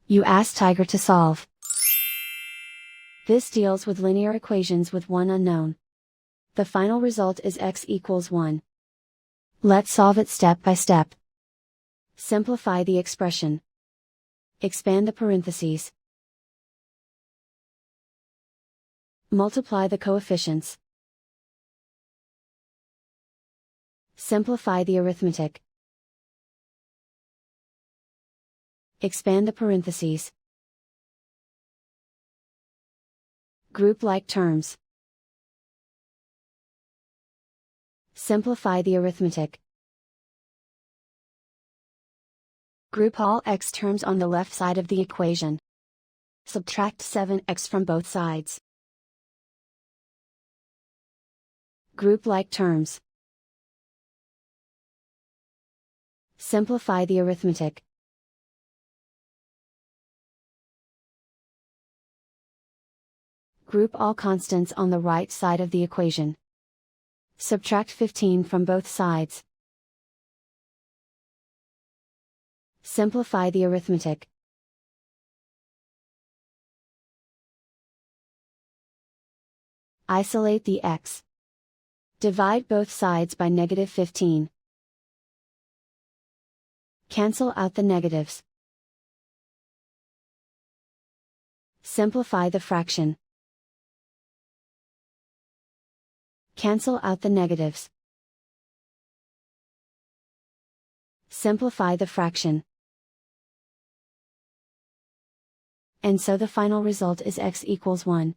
You ask Tiger to solve. This deals with linear equations with one unknown. The final result is x equals 1. Let's solve it step by step. Simplify the expression. Expand the parentheses. Multiply the coefficients. Simplify the arithmetic. Expand the parentheses. Group like terms. Simplify the arithmetic. Group all x terms on the left side of the equation. Subtract 7x from both sides. Group like terms. Simplify the arithmetic. Group all constants on the right side of the equation. Subtract 15 from both sides. Simplify the arithmetic. Isolate the x. Divide both sides by -15. Cancel out the negatives. Simplify the fraction. Cancel out the negatives. Simplify the fraction. And so the final result is x equals 1.